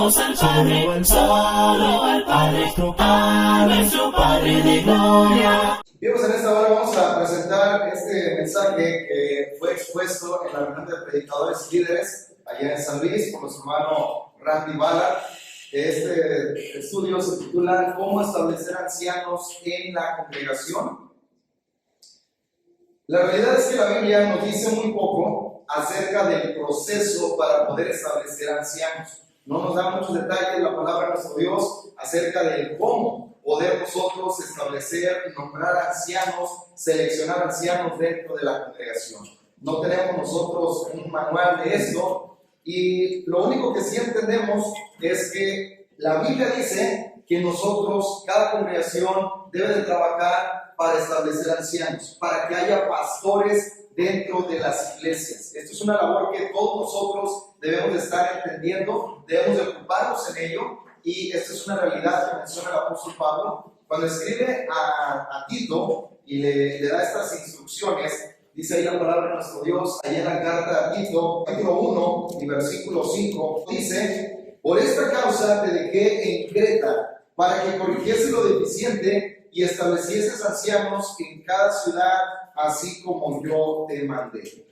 Adoramos al Padre, solo al Padre, a nuestro Padre de gloria. Bien, pues en esta hora vamos a presentar este mensaje que fue expuesto en la reunión de predicadores líderes allá en San Luis por nuestro hermano Randy Ballard. Este estudio se titula ¿Cómo establecer ancianos en la congregación? La realidad es que la Biblia nos dice muy poco acerca del proceso para poder establecer ancianos. No nos da muchos detalles la palabra de nuestro Dios acerca del cómo poder nosotros establecer, nombrar ancianos, seleccionar ancianos dentro de la congregación. No tenemos nosotros un manual de esto y lo único que sí entendemos es que la Biblia dice que nosotros, cada congregación debe de trabajar para establecer ancianos, para que haya pastores dentro de las iglesias. Esto es una labor que todos nosotros debemos de estar entendiendo, debemos de ocuparnos en ello, y esta es una realidad que menciona el apóstol Pablo cuando escribe a Tito y le da estas instrucciones. Dice ahí la palabra de nuestro Dios, ahí en la carta a Tito, capítulo 1 y versículo 5, dice: por esta causa te dejé en Creta, para que corrigiese lo deficiente y establecieses ancianos en cada ciudad, así como yo te mandé.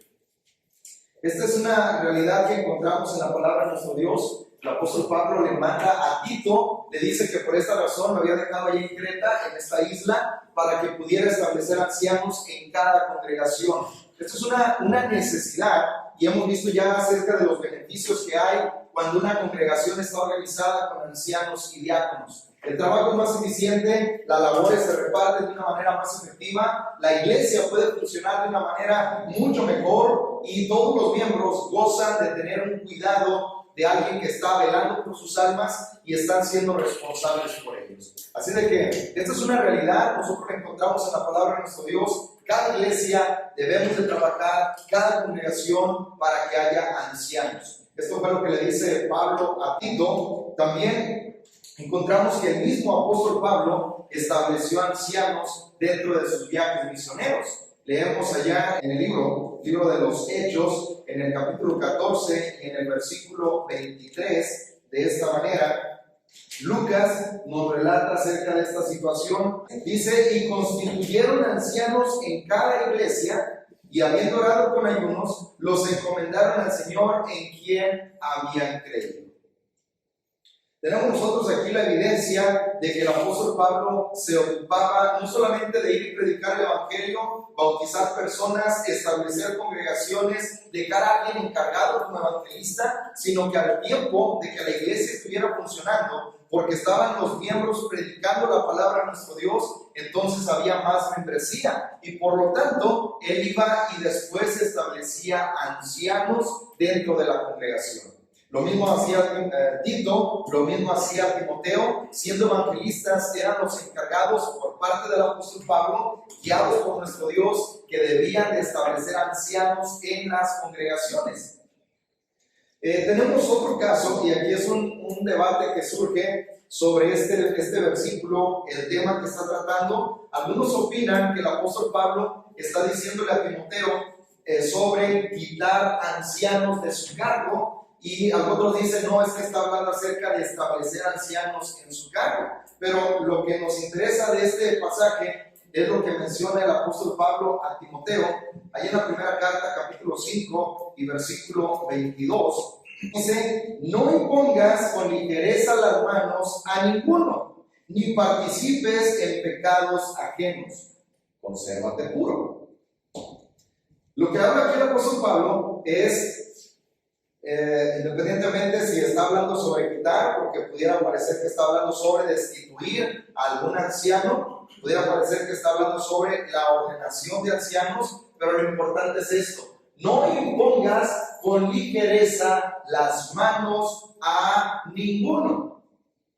Esta es una realidad que encontramos en la palabra de nuestro Dios. El apóstol Pablo le manda a Tito, le dice que por esta razón lo había dejado allí en Creta, en esta isla, para que pudiera establecer ancianos en cada congregación. Esto es una necesidad, y hemos visto ya acerca de los beneficios que hay cuando una congregación está organizada con ancianos y diáconos. El trabajo es más eficiente, las labores se reparten de una manera más efectiva, la iglesia puede funcionar de una manera mucho mejor y todos los miembros gozan de tener un cuidado de alguien que está velando por sus almas y están siendo responsables por ellos. Así de que esta es una realidad, nosotros la encontramos en la palabra de nuestro Dios. Cada iglesia debemos de trabajar, cada congregación, para que haya ancianos. Esto fue lo que le dice Pablo a Tito. También encontramos que el mismo apóstol Pablo estableció ancianos dentro de sus viajes misioneros. Leemos allá en el libro de los Hechos, en el capítulo 14 y en el versículo 23, de esta manera. Lucas nos relata acerca de esta situación. Dice: y constituyeron ancianos en cada iglesia, y habiendo orado con ayunos, los encomendaron al Señor en quien habían creído. Tenemos nosotros aquí la evidencia de que el apóstol Pablo se ocupaba no solamente de ir y predicar el evangelio, bautizar personas, establecer congregaciones, dejar a alguien encargado como evangelista, sino que al tiempo de que la iglesia estuviera funcionando, porque estaban los miembros predicando la palabra de nuestro Dios, entonces había más membresía, y por lo tanto él iba y después establecía ancianos dentro de la congregación. Lo mismo hacía Tito, lo mismo hacía Timoteo. Siendo evangelistas, eran los encargados por parte del apóstol Pablo, guiados por nuestro Dios, que debían de establecer ancianos en las congregaciones. Tenemos otro caso, y aquí es un debate que surge sobre este versículo, el tema que está tratando. Algunos opinan que el apóstol Pablo está diciéndole a Timoteo sobre quitar ancianos de su cargo, y algunos dicen, no, es que está hablando acerca de establecer ancianos en su cargo. Pero lo que nos interesa de este pasaje es lo que menciona el apóstol Pablo a Timoteo, ahí en la primera carta, capítulo 5 y versículo 22. Dice: no impongas con ligereza las manos a ninguno, ni participes en pecados ajenos. Consérvate puro. Lo que habla aquí el apóstol Pablo es, independientemente si está hablando sobre quitar, porque pudiera parecer que está hablando sobre destituir a algún anciano, pudiera parecer que está hablando sobre la ordenación de ancianos, pero lo importante es esto: no impongas con ligereza las manos a ninguno.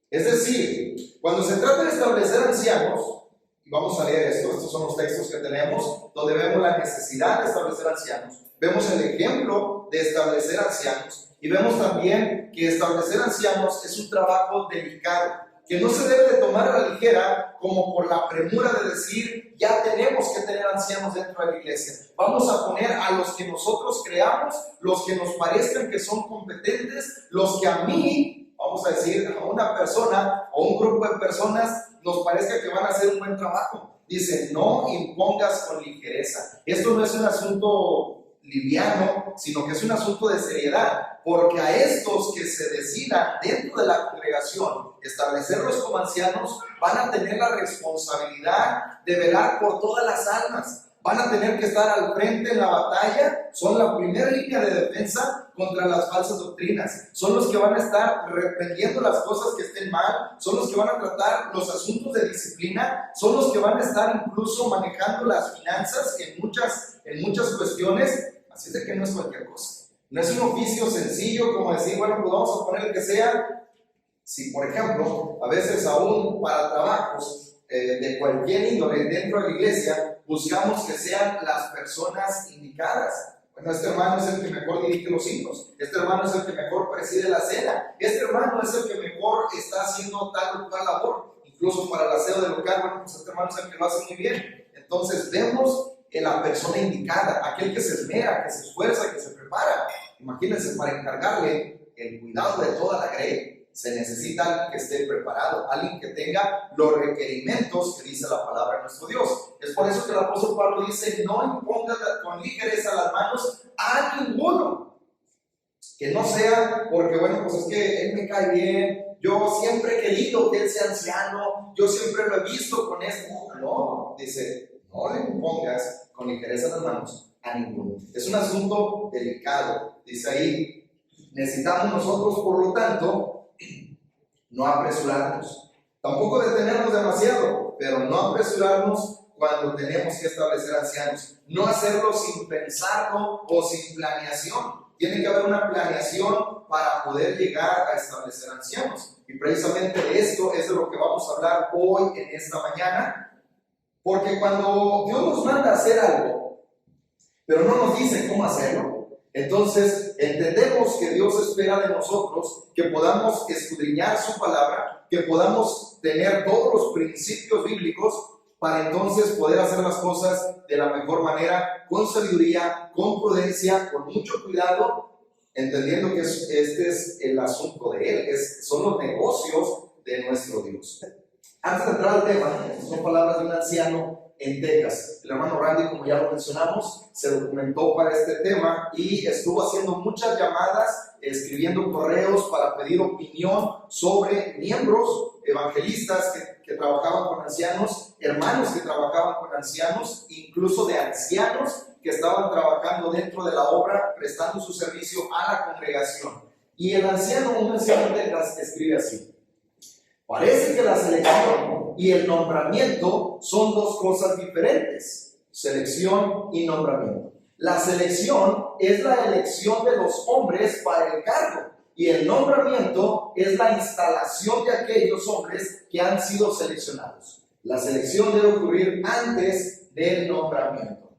Es decir, cuando se trata de establecer ancianos, y vamos a leer esto, estos son los textos que tenemos, donde vemos la necesidad de establecer ancianos, vemos el ejemplo de establecer ancianos, y vemos también que establecer ancianos es un trabajo delicado, que no se debe de tomar a la ligera como por la premura de decir, ya tenemos que tener ancianos dentro de la iglesia. Vamos a poner a los que nosotros creamos, los que nos parezcan que son competentes, los que a mí, vamos vamos a decir, a una persona o un grupo de personas nos parezca que van a hacer un buen trabajo. Dice, no impongas con ligereza. Esto no es un asunto liviano, sino que es un asunto de seriedad, porque a estos que se decidan dentro de la congregación establecerlos como ancianos, van a tener la responsabilidad de velar por todas las almas. Van a tener que estar al frente en la batalla, son la primera línea de defensa contra las falsas doctrinas. Son los que van a estar reprendiendo las cosas que estén mal, son los que van a tratar los asuntos de disciplina, son los que van a estar incluso manejando las finanzas en muchas cuestiones. Así de que no es cualquier cosa. No es un oficio sencillo como decir, bueno, pues vamos a poner el que sea. Si, por ejemplo, a veces aún para trabajos de cualquier índole dentro de la iglesia, buscamos que sean las personas indicadas. Bueno, este hermano es el que mejor dirige los himnos, este hermano es el que mejor preside la cena, este hermano es el que mejor está haciendo tal o cual labor, incluso para el aseo del local. Bueno, pues este hermano es el que lo hace muy bien. Entonces vemos en la persona indicada, aquel que se esmera, que se esfuerza, que se prepara. Imagínense, para encargarle el cuidado de toda la grey, se necesita alguien que esté preparado, alguien que tenga los requerimientos que dice la palabra de nuestro Dios. Es por eso que el apóstol Pablo dice, no impongas con ligereza las manos a ninguno. Que no sea porque, bueno, pues es que él me cae bien, yo siempre he querido que él sea anciano, yo siempre lo he visto con esto. No, dice, no le impongas con ligereza las manos a ninguno. Es un asunto delicado. Dice ahí, necesitamos nosotros, por lo tanto, no apresurarnos, tampoco detenernos demasiado, pero no apresurarnos cuando tenemos que establecer ancianos, no hacerlo sin pensarlo o sin planeación. Tiene que haber una planeación para poder llegar a establecer ancianos, y precisamente de esto es de lo que vamos a hablar hoy en esta mañana, porque cuando Dios nos manda a hacer algo, pero no nos dice cómo hacerlo, entonces entendemos que Dios espera de nosotros que podamos escudriñar su palabra, que podamos tener todos los principios bíblicos para entonces poder hacer las cosas de la mejor manera, con sabiduría, con prudencia, con mucho cuidado, entendiendo que este es el asunto de Él, son los negocios de nuestro Dios. Antes de entrar al tema, son palabras de un anciano en Texas. El hermano Randy, como ya lo mencionamos, se documentó para este tema y estuvo haciendo muchas llamadas, escribiendo correos para pedir opinión sobre miembros evangelistas que trabajaban con ancianos, hermanos que trabajaban con ancianos, incluso de ancianos que estaban trabajando dentro de la obra, prestando su servicio a la congregación. Y un anciano de Texas escribe así: parece que la selección y el nombramiento son dos cosas diferentes. Selección y nombramiento. La selección es la elección de los hombres para el cargo, y el nombramiento es la instalación de aquellos hombres que han sido seleccionados. La selección debe ocurrir antes del nombramiento.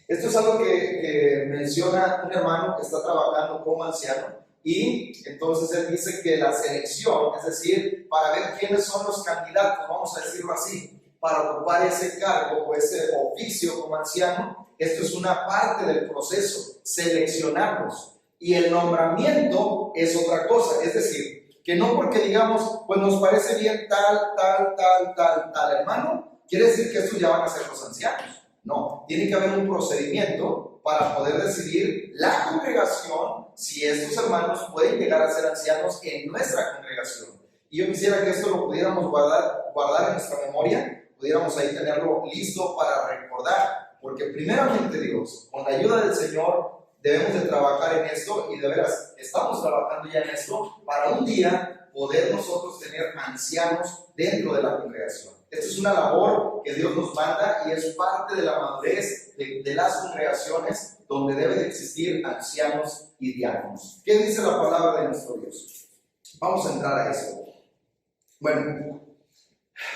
Esto es algo que menciona un hermano que está trabajando como anciano. Y entonces él dice que la selección, es decir, para ver quiénes son los candidatos, vamos a decirlo así, para ocupar ese cargo o ese oficio como anciano, esto es una parte del proceso, seleccionarlos. Y el nombramiento es otra cosa, es decir, que no porque digamos, pues nos parece bien tal hermano, quiere decir que estos ya van a ser los ancianos. No, tiene que haber un procedimiento para poder decidir la congregación si estos hermanos pueden llegar a ser ancianos en nuestra congregación. Y yo quisiera que esto lo pudiéramos guardar en nuestra memoria, pudiéramos ahí tenerlo listo para recordar, porque primeramente Dios, con la ayuda del Señor, debemos de trabajar en esto, y de veras estamos trabajando ya en esto para un día poder nosotros tener ancianos dentro de la congregación. Esto es una labor que Dios nos manda y es parte de la madurez de las congregaciones, donde deben de existir ancianos y diáconos. ¿Qué dice la palabra de nuestro Dios? Vamos a entrar a eso. Bueno,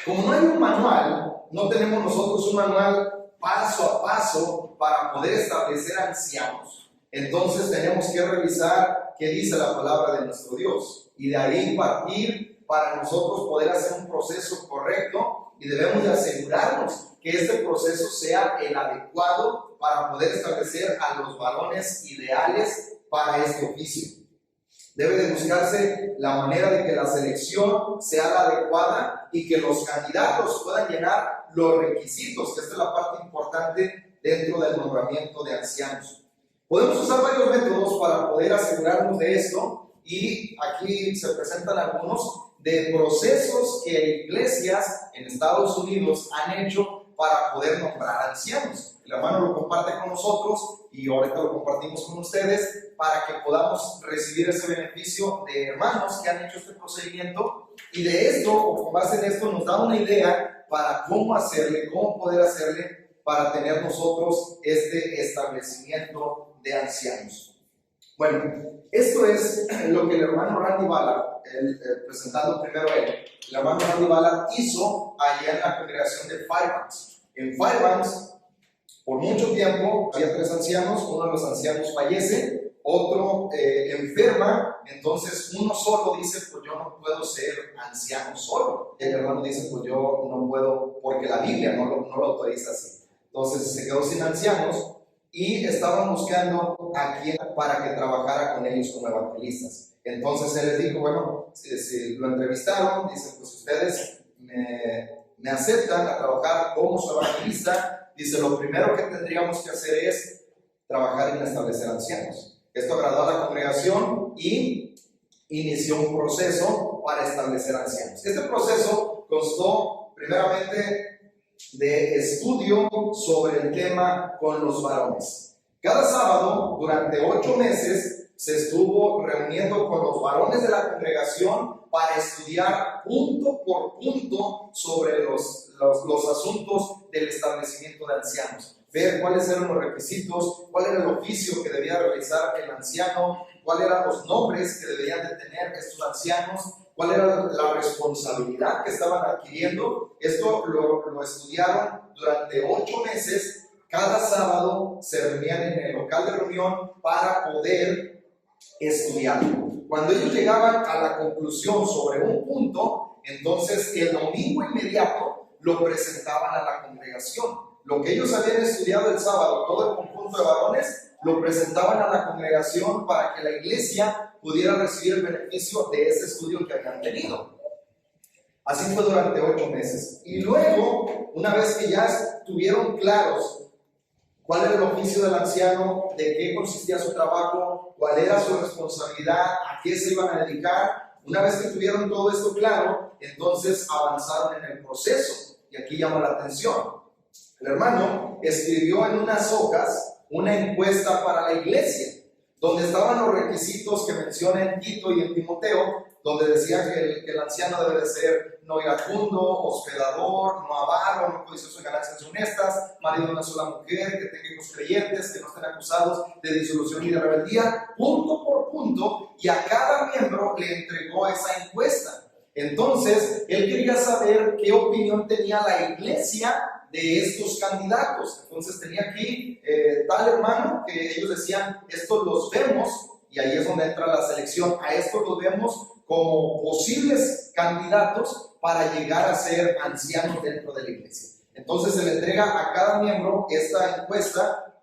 como no hay un manual, no tenemos nosotros un manual paso a paso para poder establecer ancianos. Entonces tenemos que revisar qué dice la palabra de nuestro Dios y de ahí partir para nosotros poder hacer un proceso correcto, y debemos de asegurarnos que este proceso sea el adecuado para poder establecer a los varones ideales para este oficio. Debe de buscarse la manera de que la selección sea la adecuada y que los candidatos puedan llenar los requisitos, que esta es la parte importante dentro del nombramiento de ancianos. Podemos usar varios métodos para poder asegurarnos de esto, y aquí se presentan algunos de procesos que iglesias en Estados Unidos han hecho para poder nombrar ancianos. El hermano lo comparte con nosotros y ahorita lo compartimos con ustedes para que podamos recibir ese beneficio de hermanos que han hecho este procedimiento, y de esto, o con base en esto, nos da una idea para cómo hacerle, cómo poder hacerle para tener nosotros este establecimiento de ancianos. Bueno, esto es lo que el hermano Randy Ballard, presentando primero él, el hermano Randy Ballard hizo allá en la congregación de Fairbanks. En Fairbanks, por mucho tiempo, había 3 ancianos, uno de los ancianos fallece, otro enferma, entonces uno solo dice, pues yo no puedo ser anciano solo. El hermano dice, pues yo no puedo, porque la Biblia no lo autoriza así. Entonces se quedó sin ancianos y estaban buscando a quien para que trabajara con ellos como evangelistas. Entonces él les dijo, bueno, si lo entrevistaron, dicen, pues ustedes me aceptan a trabajar como su evangelista. Dice, lo primero que tendríamos que hacer es trabajar en establecer ancianos. Esto agradó a la congregación y inició un proceso para establecer ancianos. Este proceso constó primeramente de estudio sobre el tema con los varones. Cada sábado, durante 8 meses, se estuvo reuniendo con los varones de la congregación para estudiar punto por punto sobre los asuntos del establecimiento de ancianos. Ver cuáles eran los requisitos, cuál era el oficio que debía realizar el anciano, cuáles eran los nombres que deberían de tener estos ancianos, cuál era la responsabilidad que estaban adquiriendo. Esto lo estudiaron durante 8 meses. Cada sábado se reunían en el local de reunión para poder estudiarlo. Cuando ellos llegaban a la conclusión sobre un punto, entonces el domingo inmediato lo presentaban a la congregación. Lo que ellos habían estudiado el sábado, todo el conjunto de varones, lo presentaban a la congregación para que la iglesia pudiera recibir el beneficio de ese estudio que habían tenido. Así fue durante 8 meses. Y luego, una vez que ya estuvieron claros cuál era el oficio del anciano, de qué consistía su trabajo, cuál era su responsabilidad, a qué se iban a dedicar, una vez que tuvieron todo esto claro, entonces avanzaron en el proceso. Y aquí llama la atención. El hermano escribió en unas hojas una encuesta para la iglesia, donde estaban los requisitos que menciona en Tito y en Timoteo, donde decía que el anciano debe de ser no iracundo, hospedador, no avaro, no codicioso de ganancias honestas, marido de una sola mujer, que tenga hijos creyentes, que no estén acusados de disolución y de rebeldía, punto por punto, y a cada miembro le entregó esa encuesta. Entonces, él quería saber qué opinión tenía la iglesia de estos candidatos. Entonces tenía aquí tal hermano que ellos decían, estos los vemos, y ahí es donde entra la selección, a estos los vemos como posibles candidatos para llegar a ser ancianos dentro de la iglesia. Entonces se le entrega a cada miembro esta encuesta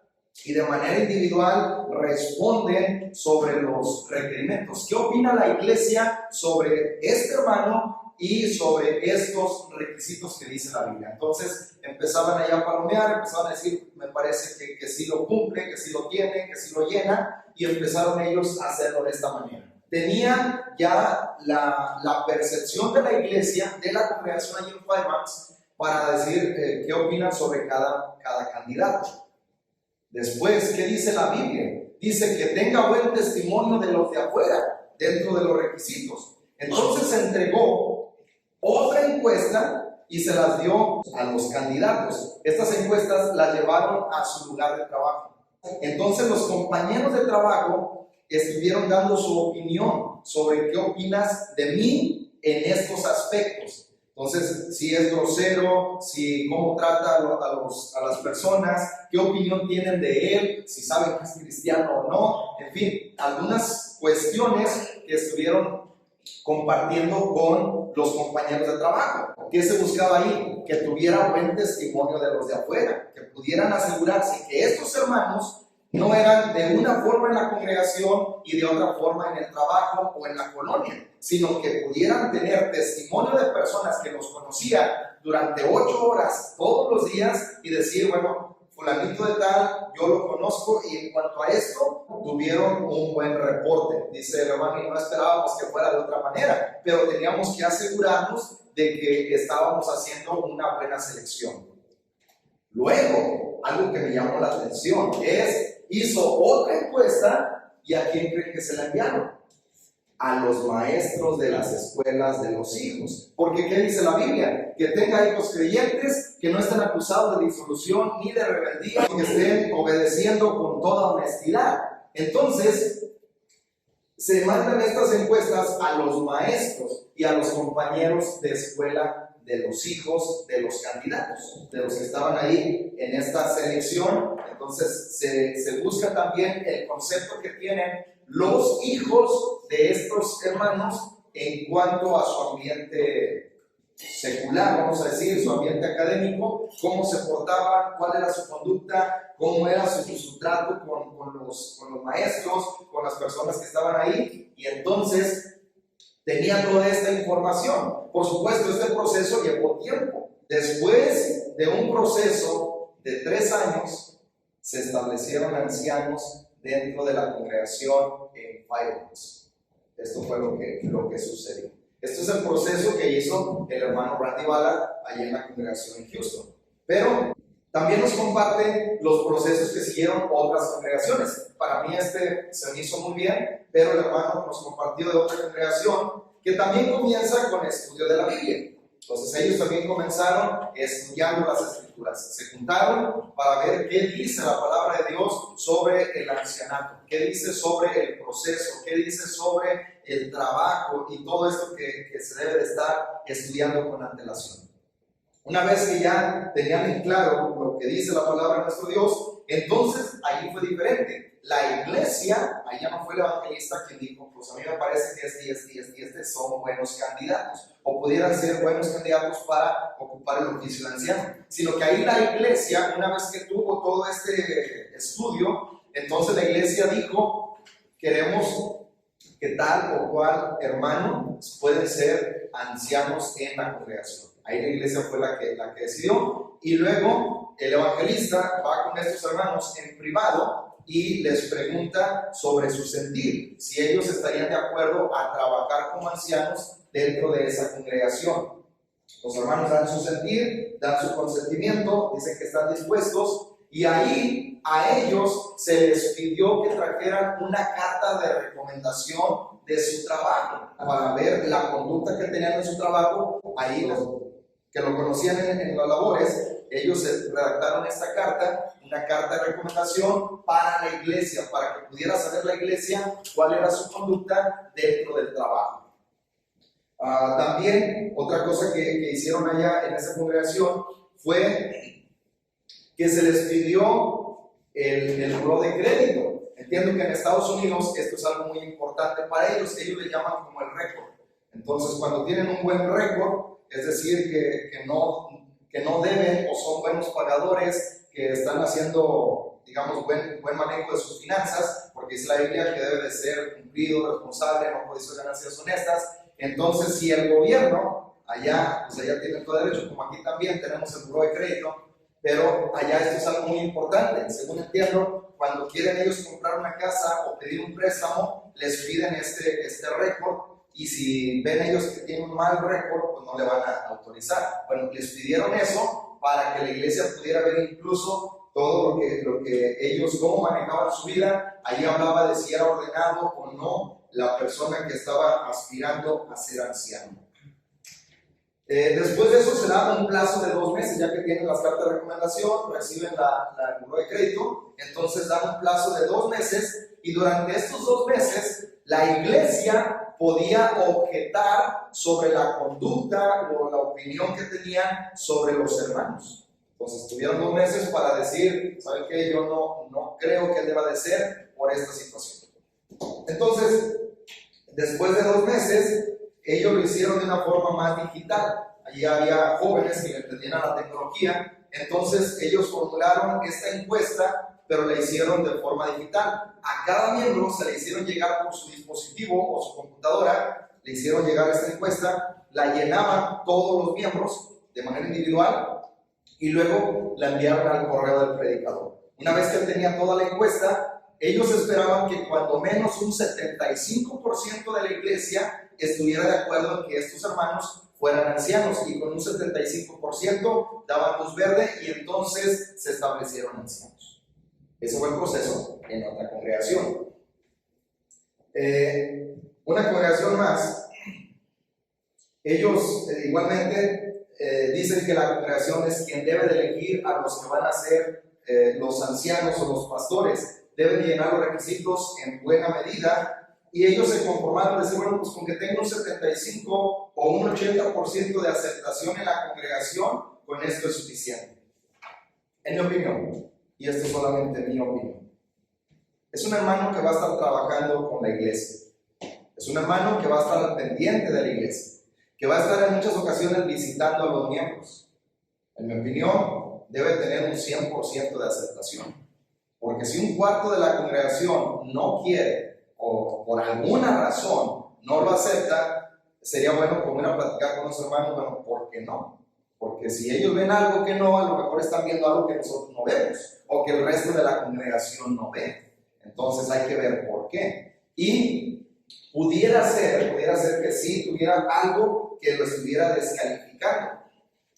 y de manera individual responden sobre los requerimientos. ¿Qué opina la iglesia sobre este hermano y sobre estos requisitos que dice la Biblia? Entonces empezaban allá a palomear, empezaban a decir, me parece que sí lo cumple, que sí lo tiene, que sí lo llena, y empezaron ellos a hacerlo de esta manera. Tenían ya la percepción de la iglesia, de la congregación allí en Fairbanks, para decir qué opinan sobre cada candidato. Después, ¿qué dice la Biblia? Dice que tenga buen testimonio de los de afuera, dentro de los requisitos. Entonces se entregó otra encuesta y se las dio a los candidatos. Estas encuestas las llevaron a su lugar de trabajo. Entonces los compañeros de trabajo estuvieron dando su opinión sobre qué opinas de mí en estos aspectos. Entonces, si es grosero, cómo trata a las personas, qué opinión tienen de él, si saben que es cristiano o no, en fin, algunas cuestiones que estuvieron compartiendo con los compañeros de trabajo. ¿Qué se buscaba ahí? Que tuviera buen testimonio de los de afuera, que pudieran asegurarse que estos hermanos No eran de una forma en la congregación y de otra forma en el trabajo o en la colonia, sino que pudieran tener testimonio de personas que los conocían durante 8 horas todos los días y decir, bueno, fulanito de tal, yo lo conozco, y en cuanto a esto, tuvieron un buen reporte. Dice el hermano, y no esperábamos que fuera de otra manera, pero teníamos que asegurarnos de que estábamos haciendo una buena selección. Luego, algo que me llamó la atención es, hizo otra encuesta, y ¿a quién creen que se la enviaron? A los maestros de las escuelas de los hijos. Porque ¿qué dice la Biblia? Que tenga hijos creyentes, que no estén acusados de disolución ni de rebeldía, que estén obedeciendo con toda honestidad. Entonces, se mandan estas encuestas a los maestros y a los compañeros de escuela de los hijos de los candidatos, de los que estaban ahí en esta selección. Entonces se busca también el concepto que tienen los hijos de estos hermanos en cuanto a su ambiente secular, vamos a decir, su ambiente académico, cómo se portaban, cuál era su conducta, cómo era su trato con los maestros, con las personas que estaban ahí, y entonces tenía toda esta información. Por supuesto, este proceso llevó tiempo. Después de un proceso de 3 años, se establecieron ancianos dentro de la congregación en Fireworks. Esto fue lo que sucedió. Este es el proceso que hizo el hermano Randy Ballard allá en la congregación en Houston. Pero también nos comparte los procesos que siguieron otras congregaciones. Para mí este se me hizo muy bien, pero el hermano nos compartió de otra congregación que también comienza con el estudio de la Biblia. Entonces ellos también comenzaron estudiando las Escrituras. Se juntaron para ver qué dice la palabra de Dios sobre el ancianato, qué dice sobre el proceso, qué dice sobre el trabajo y todo esto que se debe de estar estudiando con antelación. Una vez que ya tenían en claro lo que dice la palabra de nuestro Dios, entonces ahí fue diferente. La iglesia, ahí ya no fue el evangelista quien dijo, pues a mí me parece que este son buenos candidatos, o pudieran ser buenos candidatos para ocupar el oficio de anciano, sino que ahí la iglesia, una vez que tuvo todo este estudio, entonces la iglesia dijo, queremos que tal o cual hermano pueden ser ancianos en la congregación. Ahí la iglesia fue la que decidió, y luego el evangelista va con estos hermanos en privado y les pregunta sobre su sentir, si ellos estarían de acuerdo a trabajar como ancianos dentro de esa congregación. Los hermanos dan su sentir, dan su consentimiento, dicen que están dispuestos, y ahí a ellos se les pidió que trajeran una carta de recomendación de su trabajo, para ver la conducta que tenían en su trabajo. Ahí los que lo conocían en las labores, ellos redactaron esta carta, una carta de recomendación para la iglesia, para que pudiera saber la iglesia cuál era su conducta dentro del trabajo. También otra cosa que hicieron allá en esa congregación fue que se les pidió el buró de crédito. Entiendo que en Estados Unidos esto es algo muy importante para ellos le llaman como el récord. Entonces, cuando tienen un buen récord, es decir, que no deben o son buenos pagadores, que están haciendo, digamos, buen manejo de sus finanzas, porque dice la Biblia que debe de ser cumplido, responsable, no puede ser ganancias honestas. Entonces, si el gobierno, allá tiene todo derecho, como aquí también tenemos el buró de crédito, pero allá esto es algo muy importante. Según entiendo, cuando quieren ellos comprar una casa o pedir un préstamo, les piden este récord, y si ven ellos que tienen un mal récord, pues no le van a autorizar. Bueno, les pidieron eso para que la iglesia pudiera ver incluso todo lo que ellos, cómo manejaban su vida. Ahí hablaba de si era ordenado o no la persona que estaba aspirando a ser anciano. Después de eso se da un plazo de 2 meses, ya que tienen las cartas de recomendación, reciben el buró de crédito, entonces dan un plazo de 2 meses, y durante estos 2 meses la iglesia podía objetar sobre la conducta o la opinión que tenían sobre los hermanos. Entonces tuvieron 2 meses para decir, ¿saben qué? Yo no creo que deba de ser por esta situación. Entonces, después de 2 meses, ellos lo hicieron de una forma más digital. Allí había jóvenes que entendían la tecnología, entonces ellos formularon esta encuesta pero la hicieron de forma digital. A cada miembro se le hicieron llegar por su dispositivo o su computadora, le hicieron llegar esta encuesta, la llenaban todos los miembros de manera individual y luego la enviaron al correo del predicador. Una vez que él tenía toda la encuesta, ellos esperaban que cuando menos un 75% de la iglesia estuviera de acuerdo en que estos hermanos fueran ancianos, y con un 75% daban luz verde y entonces se establecieron ancianos. Ese fue el proceso en otra congregación. Una congregación más, ellos igualmente dicen que la congregación es quien debe de elegir a los que van a ser los ancianos o los pastores. Deben llenar los requisitos en buena medida, y ellos se conformaron de decir, bueno, pues con que tenga un 75 o un 80% de aceptación en la congregación, con esto es suficiente. En mi opinión, y esto es solamente mi opinión, es un hermano que va a estar trabajando con la iglesia, es un hermano que va a estar al pendiente de la iglesia, que va a estar en muchas ocasiones visitando a los miembros. En mi opinión, debe tener un 100% de aceptación, porque si un cuarto de la congregación no quiere o por alguna razón no lo acepta, sería bueno comer a platicar con los hermanos. Bueno, ¿por qué no? Porque si ellos ven algo que no, a lo mejor están viendo algo que nosotros no vemos o que el resto de la congregación no ve. Entonces hay que ver por qué. Y pudiera ser que sí tuviera algo que lo estuviera descalificando.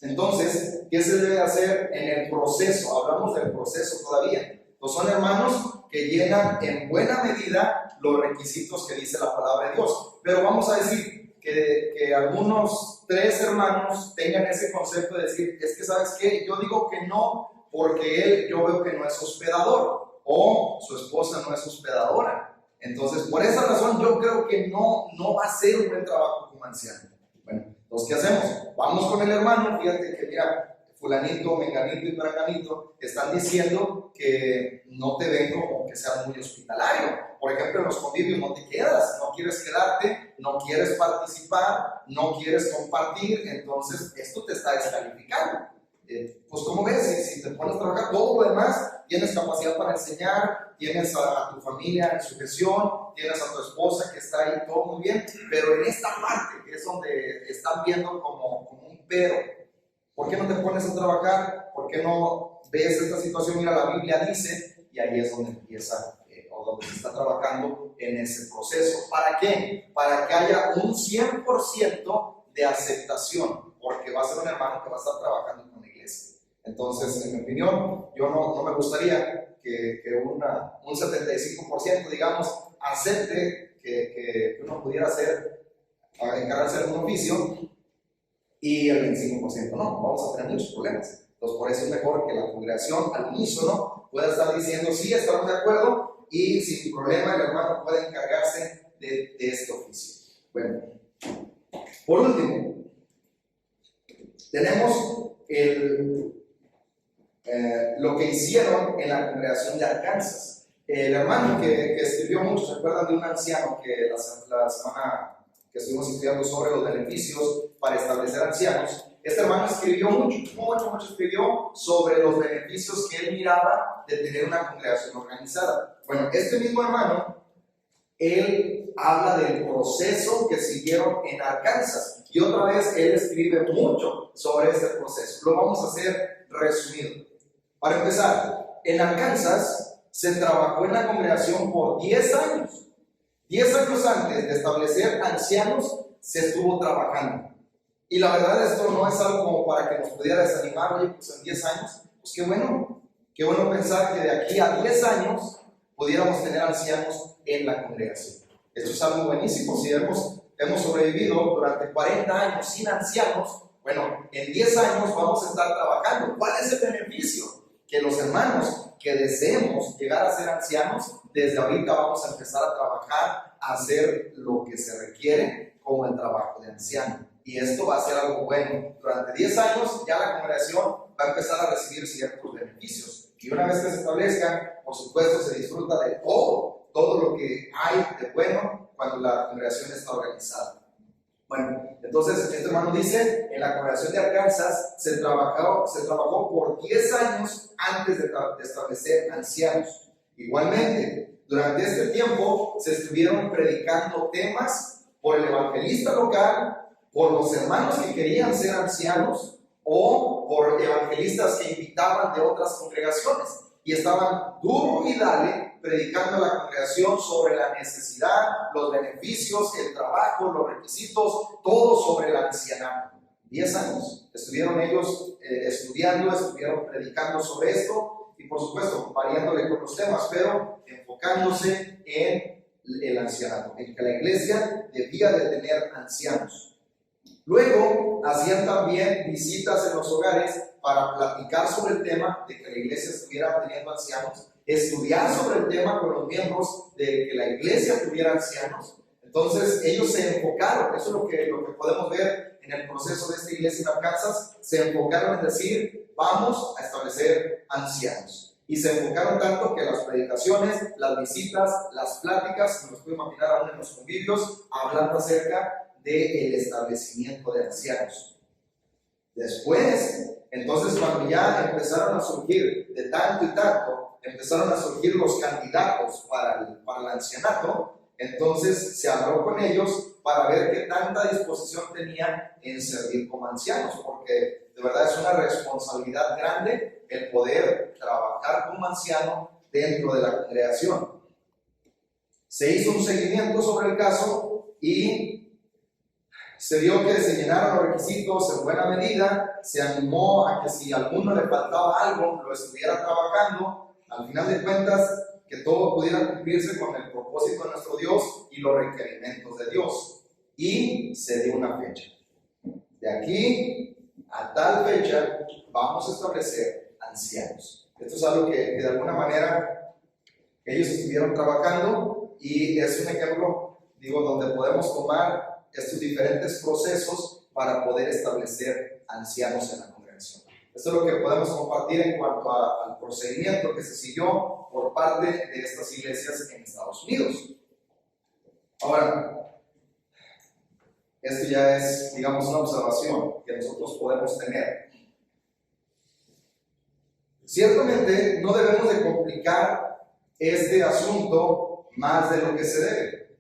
Entonces, ¿qué se debe hacer en el proceso? Hablamos del proceso todavía. Pues son hermanos que llenan en buena medida los requisitos que dice la palabra de Dios. Pero vamos a decir que algunos 3 hermanos tengan ese concepto de decir, es que ¿sabes qué? Yo digo que no porque yo veo que no es hospedador, o su esposa no es hospedadora. Entonces, por esa razón yo creo que no va a ser un buen trabajo como anciano. Bueno, entonces, ¿qué hacemos? Vamos con el hermano, fíjate que mira, fulanito, menganito y peranganito están diciendo que no te ven como que seas muy hospitalario. Por ejemplo, en los convivios no te quedas, no quieres quedarte, no quieres participar, no quieres compartir, entonces esto te está descalificando. Pues como ves, si te pones a trabajar todo lo demás, tienes capacidad para enseñar, tienes a tu familia en sujeción, tienes a tu esposa que está ahí, todo muy bien, pero en esta parte que es donde están viendo como un pero. ¿Por qué no te pones a trabajar? ¿Por qué no ves esta situación? Mira, la Biblia dice, y ahí es donde empieza, o donde se está trabajando en ese proceso. ¿Para qué? Para que haya un 100% de aceptación, porque va a ser un hermano que va a estar trabajando con la iglesia. Entonces, en mi opinión, yo no me gustaría que un 75%, digamos, acepte que uno pudiera encargarse de un oficio, y el 25% no, vamos a tener muchos problemas. Entonces, por eso es mejor que la congregación al unísono pueda estar diciendo, sí, estamos de acuerdo, y sin problema el hermano puede encargarse de este oficio. Bueno, por último, tenemos lo que hicieron en la congregación de Arkansas. El hermano que escribió mucho, ¿se acuerdan de un anciano que la semana que estuvimos estudiando sobre los beneficios para establecer ancianos? Este hermano escribió mucho escribió sobre los beneficios que él miraba de tener una congregación organizada. Bueno, este mismo hermano, él habla del proceso que siguieron en Arkansas, y otra vez él escribe mucho sobre este proceso. Lo vamos a hacer resumido. Para empezar, en Arkansas se trabajó en la congregación por 10 años. 10 años antes de establecer ancianos se estuvo trabajando. Y la verdad, esto no es algo como para que nos pudiera desanimar. Oye, pues en 10 años, pues qué bueno pensar que de aquí a 10 años pudiéramos tener ancianos en la congregación. Esto es algo buenísimo. Si hemos sobrevivido durante 40 años sin ancianos, bueno, en 10 años vamos a estar trabajando. ¿Cuál es el beneficio? Que los hermanos que deseemos llegar a ser ancianos, desde ahorita vamos a empezar a trabajar, a hacer lo que se requiere como el trabajo de anciano. Y esto va a ser algo bueno. Durante 10 años ya la congregación va a empezar a recibir ciertos beneficios. Y una vez que se establezcan, por supuesto, se disfruta de todo lo que hay de bueno cuando la congregación está organizada. Bueno, entonces este hermano dice, en la congregación de Arkansas se trabajó por 10 años antes de establecer ancianos. Igualmente, durante este tiempo se estuvieron predicando temas por el evangelista local, por los hermanos que querían ser ancianos o por evangelistas que invitaban de otras congregaciones y estaban duro y dale predicando a la congregación sobre la necesidad, los beneficios, el trabajo, los requisitos, todo sobre el ancianato. 10 años estuvieron ellos estudiando, estuvieron predicando sobre esto y por supuesto variándole con los temas, pero enfocándose en el ancianato, en que la iglesia debía de tener ancianos. Luego hacían también visitas en los hogares para platicar sobre el tema de que la iglesia estuviera teniendo ancianos, estudiar sobre el tema con los miembros de que la iglesia tuviera ancianos. Entonces ellos se enfocaron, eso es lo que podemos ver en el proceso de esta iglesia en Arkansas, se enfocaron en decir, vamos a establecer ancianos. Y se enfocaron tanto que las predicaciones, las visitas, las pláticas, se nos puede imaginar aún en los convivios, hablando acerca del establecimiento de ancianos. Después, entonces cuando ya empezaron a surgir de tanto y tanto, empezaron a surgir los candidatos para el ancianato, entonces se habló con ellos para ver qué tanta disposición tenían en servir como ancianos, porque de verdad es una responsabilidad grande el poder trabajar como anciano dentro de la congregación. Se hizo un seguimiento sobre el caso y se vio que se llenaron los requisitos en buena medida, se animó a que si a alguno le faltaba algo, lo estuviera trabajando, al final de cuentas, que todo pudiera cumplirse con el propósito de nuestro Dios y los requerimientos de Dios. Y se dio una fecha. De aquí a tal fecha vamos a establecer ancianos. Esto es algo que de alguna manera ellos estuvieron trabajando y es un ejemplo, donde podemos tomar estos diferentes procesos para poder establecer ancianos en la congregación. Esto es lo que podemos compartir en cuanto al procedimiento que se siguió por parte de estas iglesias en Estados Unidos. Ahora, esto ya es, una observación que nosotros podemos tener. Ciertamente no debemos de complicar este asunto más de lo que se debe,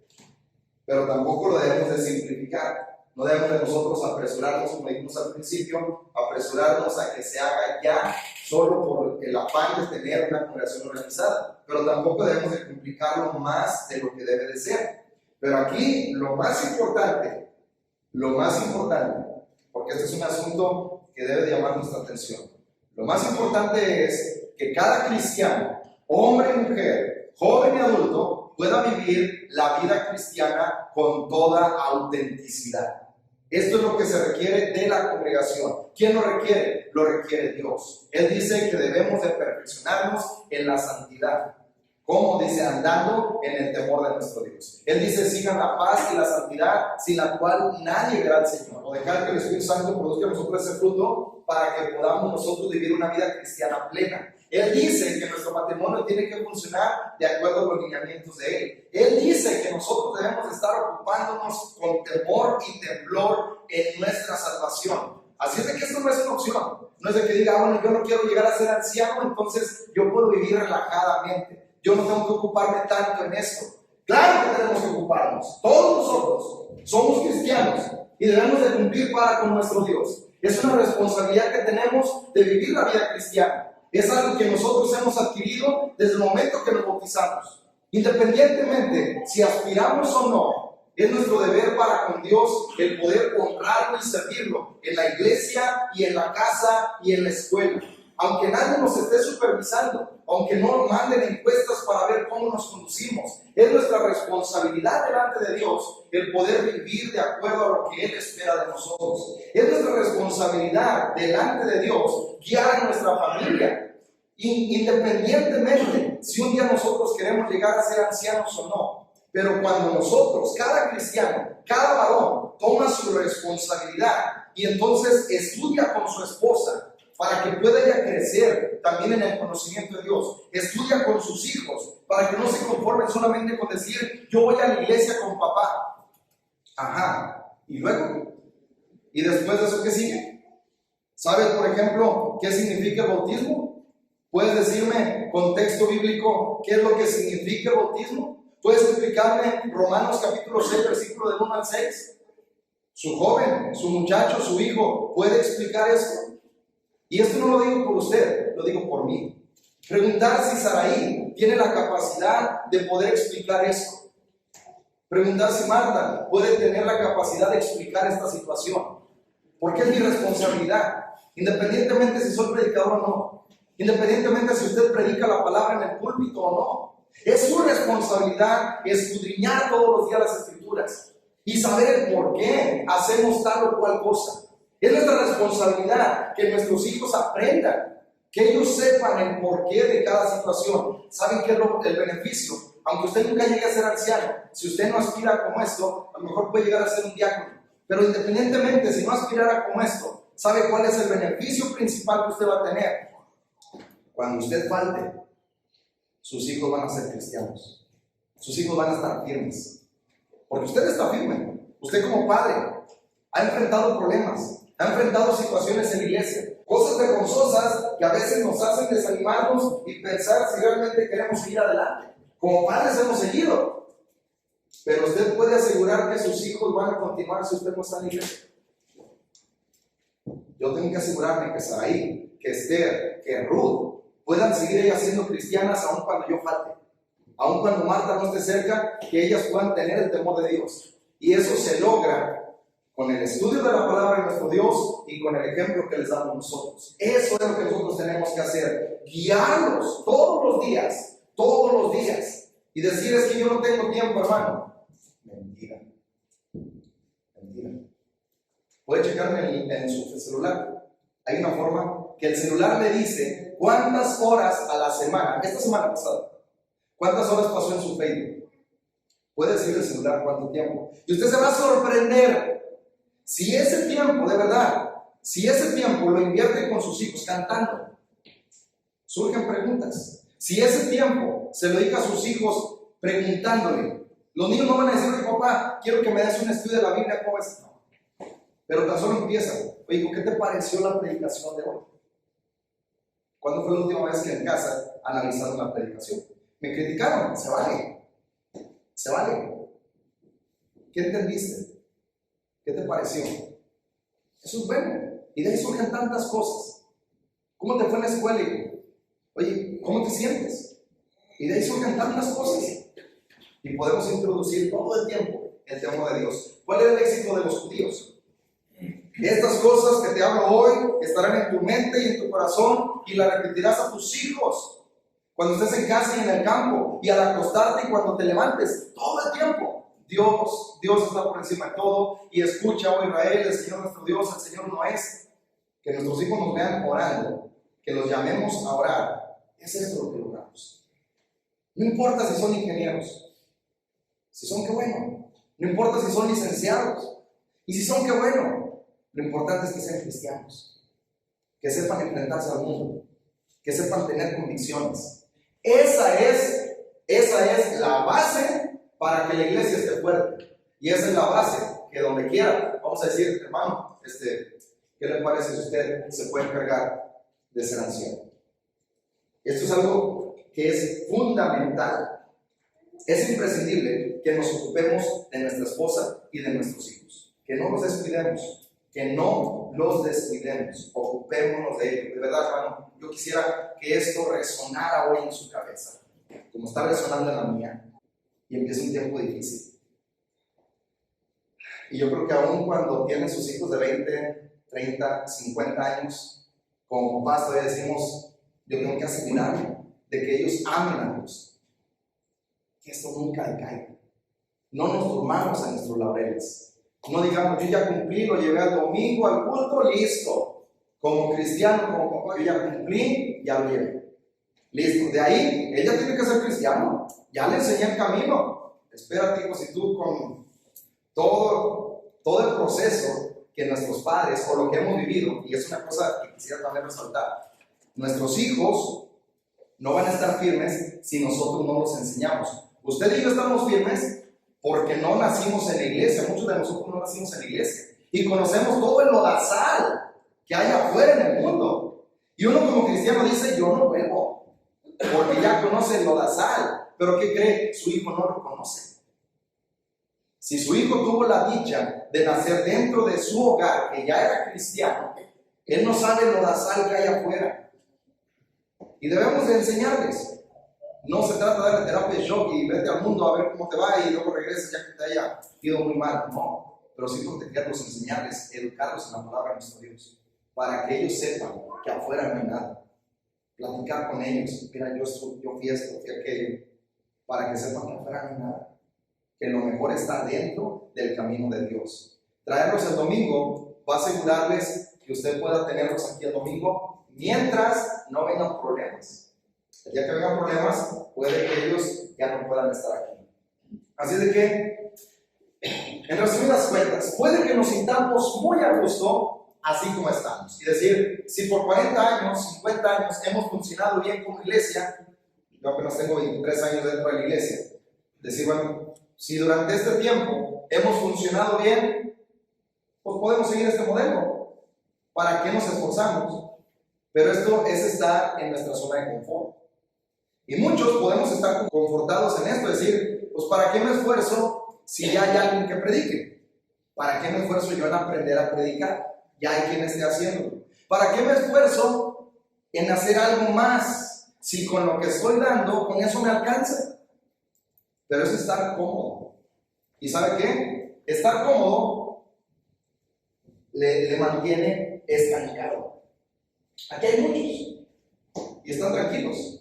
pero tampoco lo debemos de simplificar. No debemos de nosotros apresurarnos, como dijimos al principio, apresurarnos a que se haga ya solo por el afán de tener una congregación organizada, pero tampoco debemos de complicarlo más de lo que debe de ser. Pero aquí lo más importante, porque este es un asunto que debe de llamar nuestra atención, lo más importante es que cada cristiano, hombre y mujer, joven y adulto, pueda vivir la vida cristiana con toda autenticidad. Esto es lo que se requiere de la congregación. ¿Quién lo requiere? Lo requiere Dios. Él dice que debemos de perfeccionarnos en la santidad. ¿Cómo? Dice, andando en el temor de nuestro Dios. Él dice, sigan la paz y la santidad, sin la cual nadie verá al Señor. O dejar que el Espíritu Santo produzca en nosotros ese fruto para que podamos nosotros vivir una vida cristiana plena. Él dice que nuestro matrimonio tiene que funcionar de acuerdo a los lineamientos de Él. Él dice que nosotros debemos estar ocupándonos con temor y temblor en nuestra salvación. Así es de que esto no es una opción. No es de que diga, bueno, yo no quiero llegar a ser anciano, entonces yo puedo vivir relajadamente. Yo no tengo que ocuparme tanto en esto. Claro que tenemos que ocuparnos. Todos nosotros somos cristianos y debemos de cumplir para con nuestro Dios. Es una responsabilidad que tenemos de vivir la vida cristiana. Es algo que nosotros hemos adquirido desde el momento que nos bautizamos. Independientemente si aspiramos o no, es nuestro deber para con Dios el poder honrarlo y servirlo en la iglesia y en la casa y en la escuela. Aunque nadie nos esté supervisando, aunque no nos manden encuestas para ver cómo nos conducimos, es nuestra responsabilidad delante de Dios el poder vivir de acuerdo a lo que Él espera de nosotros. Es nuestra responsabilidad delante de Dios guiar a nuestra familia, independientemente si un día nosotros queremos llegar a ser ancianos o no. Pero cuando nosotros, cada cristiano, cada varón, toma su responsabilidad y entonces estudia con su esposa, para que pueda ella crecer también en el conocimiento de Dios. Estudia con sus hijos, para que no se conformen solamente con decir, yo voy a la iglesia con papá. ¿Y luego? ¿Y después de eso qué sigue? ¿Sabes, por ejemplo, qué significa el bautismo? ¿Puedes decirme, contexto bíblico, qué es lo que significa el bautismo? ¿Puedes explicarme Romanos capítulo 6, versículo del 1 al 6? Su joven, su muchacho, su hijo, ¿puede explicar esto? Y esto no lo digo por usted, lo digo por mí. Preguntar si Saraí tiene la capacidad de poder explicar esto. Preguntar si Marta puede tener la capacidad de explicar esta situación. Porque es mi responsabilidad, independientemente si soy predicador o no, independientemente si usted predica la palabra en el púlpito o no. Es su responsabilidad escudriñar todos los días las Escrituras y saber el por qué hacemos tal o cual cosa. Es nuestra responsabilidad que nuestros hijos aprendan, que ellos sepan el porqué de cada situación. ¿Saben qué es el beneficio? Aunque usted nunca llegue a ser anciano, si usted no aspira como esto, a lo mejor puede llegar a ser un diácono. Pero independientemente, si no aspirara como esto, ¿sabe cuál es el beneficio principal que usted va a tener? Cuando usted falte, sus hijos van a ser cristianos. Sus hijos van a estar firmes. Porque usted está firme. Usted como padre ha enfrentado problemas, ha enfrentado situaciones en la iglesia, cosas vergonzosas que a veces nos hacen desanimarnos y pensar si realmente queremos seguir adelante. Como padres hemos seguido. Pero usted puede asegurar que sus hijos van a continuar si usted no está en la iglesia. Yo tengo que asegurarme que Saraí, que Esther, que Ruth puedan seguir ellas siendo cristianas aun cuando yo falte. Aun cuando Marta no esté cerca, que ellas puedan tener el temor de Dios. Y eso se logra con el estudio de la palabra de nuestro Dios y con el ejemplo que les damos nosotros. Eso es lo que nosotros tenemos que hacer. Guiarlos todos los días. Y decir es que yo no tengo tiempo, hermano. Mentira. Puede checarme en su celular. Hay una forma que el celular le dice cuántas horas a la semana, esta semana pasada, cuántas horas pasó en su Facebook. Puede decir el celular cuánto tiempo. Y usted se va a sorprender si ese tiempo, de verdad, si ese tiempo lo invierte con sus hijos cantando. Surgen preguntas. Si ese tiempo se lo dedica a sus hijos preguntándole, los niños no van a decir, oye papá, quiero que me des un estudio de la Biblia, ¿cómo es? No. Pero tan solo empiezan. Oye, ¿qué te pareció la predicación de hoy? ¿Cuándo fue la última vez que en casa analizaron la predicación? Me criticaron, se vale. ¿Qué entendiste? ¿Qué te pareció? Eso es bueno. Y de ahí surgen tantas cosas. ¿Cómo te fue en la escuela, hijo? Oye, ¿cómo te sientes? Y de ahí surgen tantas cosas. Y podemos introducir todo el tiempo el temor de Dios. ¿Cuál era el éxito de los judíos? Estas cosas que te hablo hoy estarán en tu mente y en tu corazón y las repetirás a tus hijos cuando estés en casa y en el campo y al acostarte y cuando te levantes, todo el tiempo. Dios está por encima de todo. Y escucha, oh Israel, el Señor nuestro Dios, el Señor no es que nuestros hijos nos vean orando, que los llamemos a orar. Es esto lo que logramos. No importa si son ingenieros, si son, qué bueno. No importa si son licenciados, y si son, qué bueno. Lo importante es que sean cristianos, que sepan enfrentarse al mundo, que sepan tener convicciones. Esa es la base para que la iglesia esté fuerte. Y esa es la base que donde quiera, vamos a decir, hermano, ¿qué le parece si usted se puede encargar de ser anciano? Esto es algo que es fundamental. Es imprescindible que nos ocupemos de nuestra esposa y de nuestros hijos. Que no los descuidemos. Ocupémonos de ellos. De verdad, hermano, yo quisiera que esto resonara hoy en su cabeza, como está resonando en la mía, y empieza un tiempo difícil. Y yo creo que aún cuando tienen sus hijos de 20, 30, 50 años, como papás todavía decimos, yo tengo que asegurarme de que ellos amen a Dios. Que esto nunca decaiga. No nos durmamos en nuestros laureles. No digamos, yo ya cumplí, lo llevé al domingo, al culto, listo. Como cristiano, como papá, yo ya cumplí, ya lo llevé. Listo. De ahí, ella tiene que ser cristiano. Ya le enseñé el camino. Espérate, hijo, si tú con todo el proceso que nuestros padres, o lo que hemos vivido, y es una cosa que quisiera también resaltar, nuestros hijos no van a estar firmes si nosotros no los enseñamos. Usted y yo estamos firmes porque no nacimos en la iglesia, muchos de nosotros no nacimos en la iglesia, y conocemos todo el lodazal que hay afuera en el mundo. Y uno como cristiano dice, yo no vuelvo, porque ya conoce el lodazal, pero ¿qué cree? Su hijo no lo conoce. Si su hijo tuvo la dicha de nacer dentro de su hogar, que ya era cristiano, él no sabe el lodazal que hay afuera. Y debemos de enseñarles. No se trata de darle terapia de shock y vete al mundo a ver cómo te va y luego regreses ya que te haya ido muy mal. No, pero sí protegerlos, enseñarles, educarlos en la palabra de nuestro Dios, para que ellos sepan que afuera no hay nada. Platicar con ellos, mira, yo fui esto, fui aquello, para que sepan que afuera no hay nada, que lo mejor está dentro del camino de Dios. Traerlos el domingo va a asegurarles que usted pueda tenerlos aquí el domingo mientras no vengan problemas. El día que vengan problemas, puede que ellos ya no puedan estar aquí. Así de que, en resumidas cuentas, puede que nos sintamos muy a gusto así como estamos. Y decir, si por 40 años, 50 años hemos funcionado bien como iglesia, yo apenas tengo 23 años dentro de la iglesia, decir, bueno, si durante este tiempo hemos funcionado bien, pues podemos seguir este modelo. ¿Para qué nos esforzamos? Pero esto es estar en nuestra zona de confort. Y muchos podemos estar confortados en esto, decir, pues ¿para qué me esfuerzo si ya hay alguien que predique? ¿Para qué me esfuerzo yo en aprender a predicar? Ya hay quien esté haciéndolo. ¿Para qué me esfuerzo en hacer algo más si con lo que estoy dando, con eso me alcanza? Pero es estar cómodo. ¿Y sabe qué? Estar cómodo le mantiene estancado. Aquí hay muchos y están tranquilos.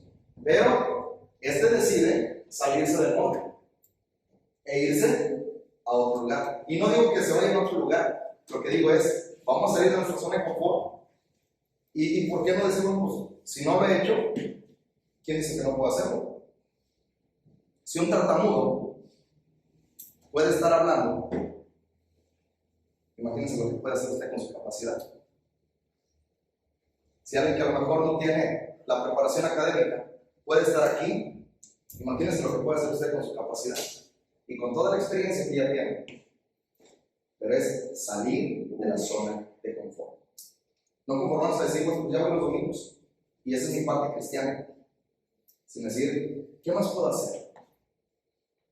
Pero decide salirse del molde e irse a otro lugar. Y no digo que se vaya a otro lugar, lo que digo es, vamos a salir de nuestra zona de confort. ¿Y por qué no decimos, pues, si no lo he hecho, quién dice que no puedo hacerlo? Si un tartamudo puede estar hablando, imagínense lo que puede hacer usted con su capacidad. Si alguien que a lo mejor no tiene la preparación académica puede estar aquí, imagínense lo que puede hacer usted con su capacidad y con toda la experiencia que ya tiene. Pero es salir de la zona de confort. No conformarnos a decir, pues ya voy los domingos y esa es mi parte cristiana, sin decir, ¿qué más puedo hacer?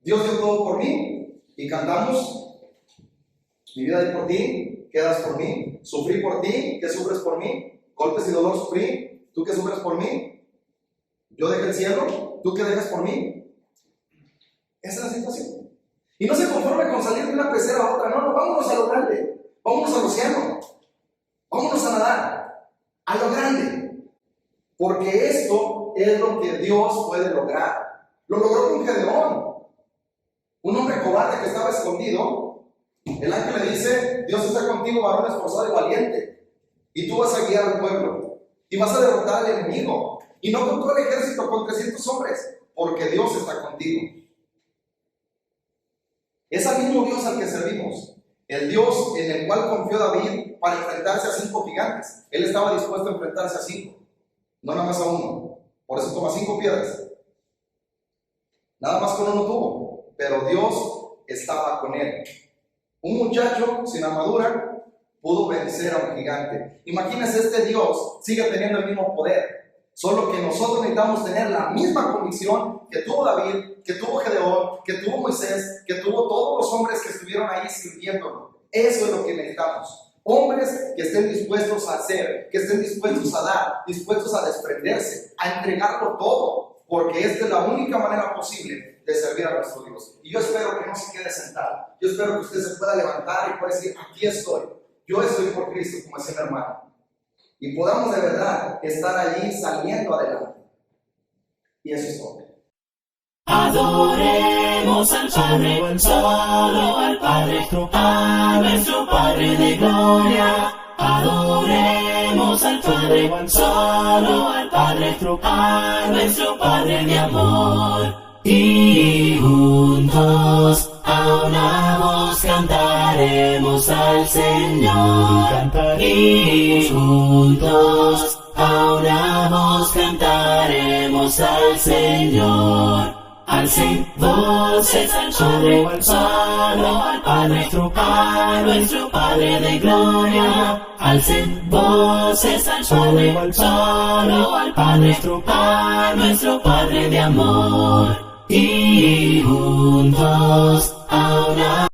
Dios dio todo por mí y cantamos, mi vida di por ti, quedas por mí, sufrí por ti, ¿qué sufres por mí? Golpes y dolor sufrí, ¿tú qué sufres por mí? Yo dejé el cielo, ¿tú qué dejas por mí? Esa es la situación. Y no se conforme con salir de una pecera a otra, no, vámonos a lo grande, vámonos al océano, vámonos a nadar, a lo grande. Porque esto es lo que Dios puede lograr. Lo logró con Gedeón, un hombre cobarde que estaba escondido. El ángel le dice, Dios está contigo, varón esforzado y valiente, y tú vas a guiar al pueblo, y vas a derrotar al enemigo. Y no con todo el ejército, con 300 hombres, porque Dios está contigo. Es al mismo Dios al que servimos, el Dios en el cual confió David para enfrentarse a 5 gigantes. Él estaba dispuesto a enfrentarse a 5, no nada más a uno. Por eso toma 5 piedras. Nada más con uno tuvo, pero Dios estaba con él. Un muchacho sin armadura pudo vencer a un gigante. Imagínense, este Dios sigue teniendo el mismo poder. Solo que nosotros necesitamos tener la misma convicción que tuvo David, que tuvo Gedeón, que tuvo Moisés, que tuvo todos los hombres que estuvieron ahí sirviéndolo. Eso es lo que necesitamos. Hombres que estén dispuestos a hacer, que estén dispuestos a dar, dispuestos a desprenderse, a entregarlo todo, porque esta es la única manera posible de servir a nuestro Dios. Y yo espero que no se quede sentado. Yo espero que usted se pueda levantar y pueda decir, aquí estoy. Yo estoy por Cristo, como decía mi hermano. Y podamos de verdad estar allí saliendo adelante. Y eso es todo. Adoremos al Padre, solo al Padre, a nuestro Padre de gloria. Adoremos al Padre, solo al Padre, a nuestro Padre de amor. Y juntos a una voz cantaremos al Señor. Y juntos a una voz cantaremos al Señor. Alcen voces al Padre, al Padre, nuestro Padre de gloria. Alcen voces al Padre, al Padre, nuestro Padre de amor. Y juntos a una